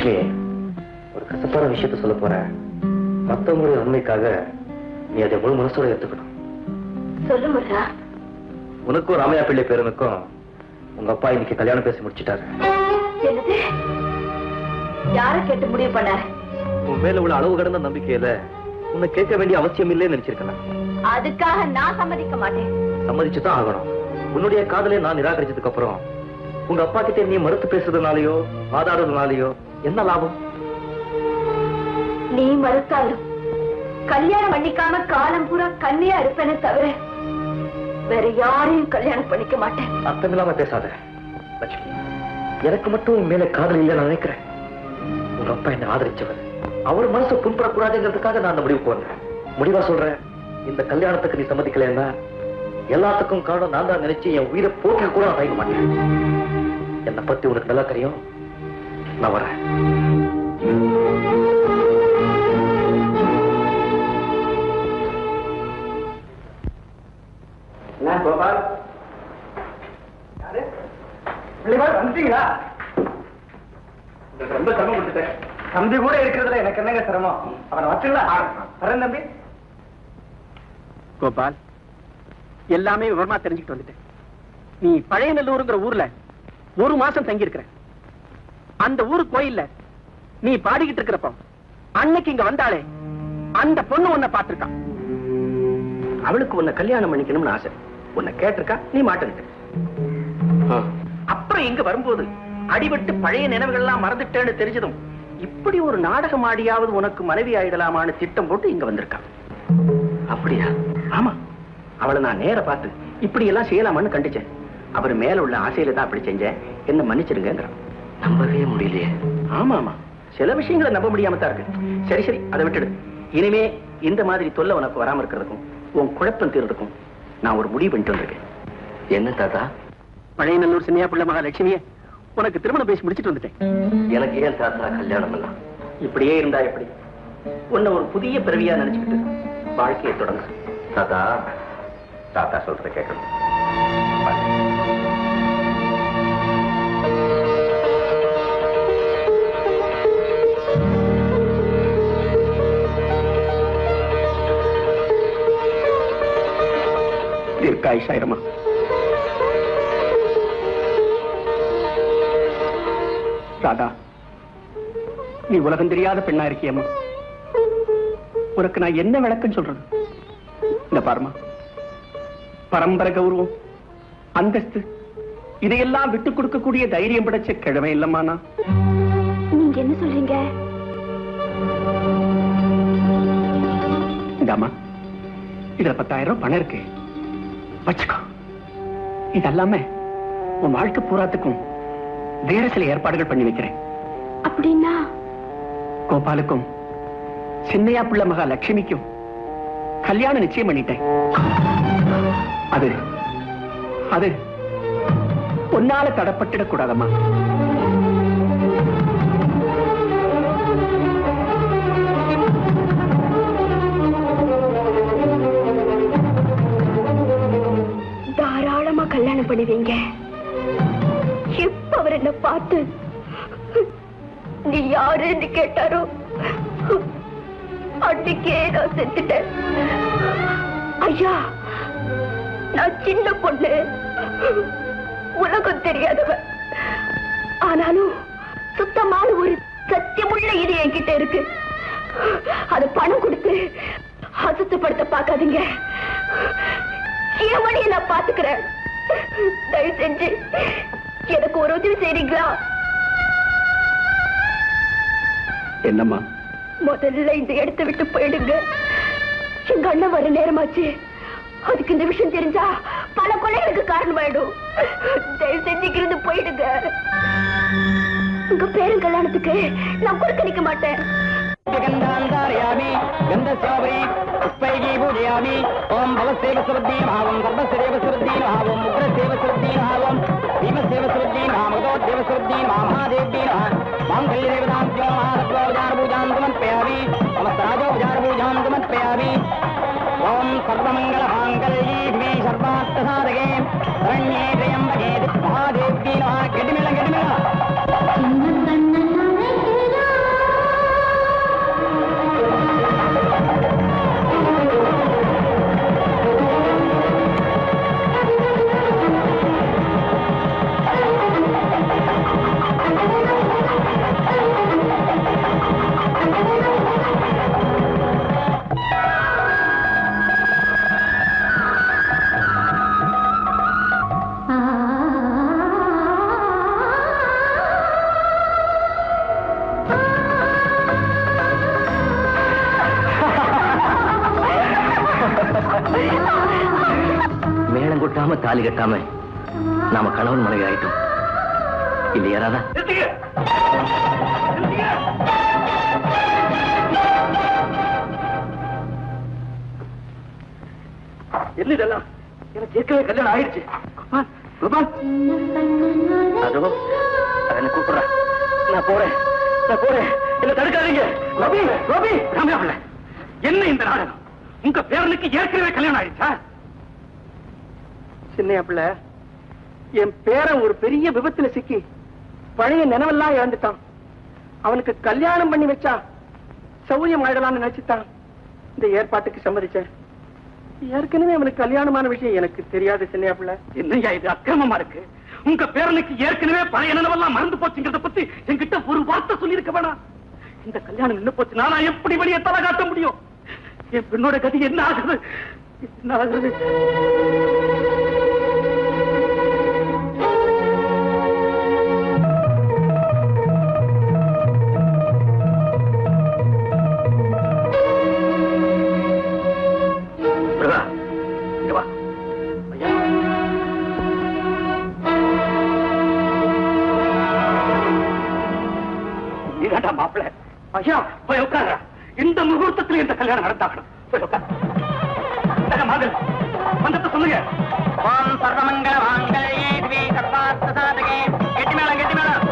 லட்சுமி, ஒரு கசப்பான விஷயத்த சொல்ல போற. மத்தவங்களுடைய நன்மைக்காக நீ அதை முழு மனசோட ஏத்துக்கணும். சொல்லு முருகா. உனக்கும் ராமையா பிள்ளை பேருனுக்கும் உங்க அப்பா இன்னைக்கு கல்யாணம் பேசி முடிச்சிட்டாரு. என்னது? யார கேட்டு முடிவு பண்ணாரு? உன் மேல உள்ள அளவு கடந்த நம்பிக்கையில உன்னை கேட்க வேண்டிய அவசியம் இல்லைன்னு நினைச்சிருக்கலாம். அதுக்காக நான் சம்மதிக்க மாட்டேன். சம்மதிச்சுதான் ஆகணும். உன்னுடைய காதலை நான் நிராகரிச்சதுக்கு அப்புறம் உங்க அப்பா கிட்ட நீ மறுத்து பேசுறதுனாலயோ வாதாடுறதுனாலயோ என்ன லாபம்? நீ மறுத்தாலும் கல்யாணம் பண்ணிக்காம காலம் பூரா கண்ணியா இருப்பேனே தவிர வேற யாரையும் கல்யாணம் பண்ணிக்க மாட்டேன். அர்த்தமில்லாம பேசாத லட்சுமி. எனக்கு மட்டும் உன் மேல காதல் இல்ல நான் நினைக்கிறேன். உங்க அப்பா என்ன ஆதரிச்சவர். அவர் மனசு புண்படக்கூடாதுங்கிறதுக்காக நான் அந்த முடிவு போனேன். முடிவா சொல்றேன், இந்த கல்யாணத்துக்கு நீ சம்மதிக்கலன்னா எல்லாத்துக்கும் காரணம் நான் தான் நினைச்சு என் உயிரை போக்க கூட நான் தயங்க மாட்டேன். என்னை பத்தி உனக்கு நல்லா தெரியும். நான் வரேன். கோபால், வந்துட்டீங்களா? ரொம்ப சிரமம் கொடுத்துட்டேன். தம்பி கூட இருக்கிறதுல எனக்கு என்னங்க சிரமம்? அவனை வச்சுக்கலாம். வரேன் தம்பி. கோபால், எல்லாமே விவரமா தெரிஞ்சுக்கிட்டு வந்துட்டேன். நீ பழைய நல்லூருங்கிற ஊர்ல ஒரு மாசம் தங்கி இருக்கிற. அந்த ஊரு கோயில்ல நீ பாடிக்கிட்டு இருக்கிறப்ப அன்னைக்கு இங்க வந்தாலே அந்த பொண்ணு உன்னை பார்த்திருக்கான். அவளுக்கு உன்னை கல்யாணம் பண்ணிக்கணும்னு ஆசை. உன்னை கேட்டிருக்கா, நீ மாட்டேன்ட்டு. அப்புறம் இங்க வரும்போது அடிபட்டு பழைய நினைவுகள் எல்லாம் மறந்துட்டேன்னு தெரிஞ்சதும் இப்படி ஒரு நாடகம் ஆடியாவது உனக்கு மனைவி ஆயிடலாமான்னு திட்டம் போட்டு இங்க வந்திருக்கான். அப்படியா? ஆமா, அவளை நான் நேர பார்த்து இப்படி எல்லாம் செய்யலாமான்னு கண்டிச்சேன். அவர் மேல உள்ள ஆசையில தான் அப்படி செஞ்சேன், என்ன மன்னிச்சிருங்க. நம்பவே முடியலையே. ஆமா ஆமா, சில விஷயங்களை நம்ப முடியாம தான் இருக்கு. சரி சரி, அதை விட்டுடு. இனிமே இந்த மாதிரி தொல்லை உனக்கு வராம இருக்கிறதுக்கும் உன் குழப்பம் தீர்றதுக்கும் நான் ஒரு முடிவு பண்ணிட்டு வந்திருக்கேன். என்ன தாத்தா? பழைய நல்லூர் சின்னையா பிள்ளை மகா லட்சுமிய உனக்கு திருமணம் பேசி முடிச்சிட்டு வந்துட்டேன். எனக்கு ஏன் தாத்தா கல்யாணம் எல்லாம்? இப்படியே இருந்தா எப்படி? உன்னை ஒரு புதிய பிறவியா நினைச்சுக்கிட்டு வாழ்க்கையை தொடங்க. தாத்தா, தாத்தா சொல்றத கேட்கணும். தீர்க்காயுஷாயிரமா. ராதா, நீ உலகம் தெரியாத பெண்ணா இருக்கியம்மா. உனக்கு நான் என்ன விளக்கம் சொல்றது? இந்த பாருமா, பரம்பரை கௌரவம், அந்தஸ்து இதையெல்லாம் விட்டுக் கொடுக்கக்கூடிய தைரியம் படைச்ச கிழமை இல்லம்மா நான். நீங்க என்ன சொல்றீங்க? இந்தாமா, இதுல 10,000 பணம் இருக்கு, வச்சுக்கோ. இதெல்லாம உன் வாழ்க்கை பூராத்துக்கும் வேற சில ஏற்பாடுகள் பண்ணி வைக்கிறேன். அப்படின்னா கோபாலுக்கும் சின்னையா பிள்ளை மகா லட்சுமிக்கும் கல்யாணம் நிச்சயம் பண்ணிட்டேன். அது அது உன்னால தடப்பட்டுடக் கூடாதம்மா. தாராளமா கல்யாணம் பண்ணுவீங்க. எப்ப அவர் என்ன பார்த்து நீ யாருன்னு கேட்டாரோ அன்னைக்கே நான் செத்துட்டேன். ஐயா, நான் சின்ன பொண்ணு, உலகம் தெரியாதவ. ஆனாலும் சுத்தமான ஒரு சத்தியமுள்ள இது என்கிட்ட இருக்கு. அது பணம் கொடுத்து அசுத்தப்படுத்த பார்க்காதீங்க. என் வழியை நான் பாத்துக்கிறேன். தயவு செஞ்சு எனக்கு ஒரு உதவி செய்றீங்களா? என்னம்மா? முதல்ல இந்த இடத்தை விட்டு போயிடுங்க. எங்க அண்ணன் வர நேரமாச்சு. அதுக்கு இந்த விஷயம் தெரிஞ்சா பல கொலைகளுக்கு காரணமாயிடும். தயவு செஞ்சுக்கிருந்து போயிடுங்க. உங்க பேரும் கல்யாணத்துக்கு நான் கொடுக்க நிக்க மாட்டேன். ஓம் பவசேவ சுருத்தீனாவும் சர்வசேவ சுருத்தீனாவும் உக்ரசேவ சுருத்தீனாவும் பீமசேவ சுருத்தீனாவும் மகதோதேவ சுருத்தீனாவும் மகாதேவீனாவும் மாங்கல்ய தேவதாம் ஜோமாரத்வாஜார பூஜாம் சமர்ப்பயாமி நமஸ்தாஜோ உஜார பூஜாம் சமர்ப்பயாமி. ஓம் சர்வமங்கல மாங்கல்யே சர்வார்த்த சாதகே சரண்யே த்ர்யம்பகே மகாதேவீனாவும் கெடிமில கெடிமில தாலி கட்டாம நாம கணவன் மனைவி ஆயிட்டோம் இல்லையா ராதா? என்ன இதெல்லாம்? எனக்கு ஏற்கனவே கல்யாணம் ஆயிடுச்சு. கோபால், அதோ என்ன கூப்பிடுறா. நான் போறேன். என்ன தடுக்காதீங்க. கோபி, ராமையா, என்ன இந்த நாடகம்? உங்க பேரனுக்கு ஏற்கனவே கல்யாணம் ஆயிடுச்சா? சின்னையா பிள்ளை, என் பேரன் ஒரு பெரிய விபத்துல சிக்கி பழைய நினைவெல்லாம் இழந்துட்டான். அவனுக்கு கல்யாணம் பண்ணி வச்சா சௌரியம் ஆயிடலாம்னு நினைச்சுட்டான். இந்த ஏற்பாட்டுக்கு சம்மதிச்சேன். ஏற்கனவே அவனுக்கு கல்யாணமான விஷயம் எனக்கு தெரியாது. சின்னையா பிள்ளை, என்னையா இது அக்கிரமமா இருக்கு? உங்க பேரனுக்கு ஏற்கனவே பழைய நினைவெல்லாம் மறந்து போச்சுங்கிறத பத்தி என்கிட்ட ஒரு வார்த்தை சொல்லியிருக்க வேணாம். இந்த கல்யாணம் நின்று போச்சு, நானா எப்படி வெளியே தலை காட்ட முடியும்? என் பெண்ணோட கதி என்ன ஆகுது? என்ன ஆகுது? மாப்பிள்ள ஐயா, போய் உட்கார. இந்த முகூர்த்தத்தில் இந்த கல்யாணம் நடந்தாகணும். போய் உட்கார. மந்தத்தை சொல்லுங்க. ஓம் சர்வமங்கல மாங்கல்யே திவே சர்வார்த்த சாதகே. கெட்டி மேளம், கெட்டி மேளம்.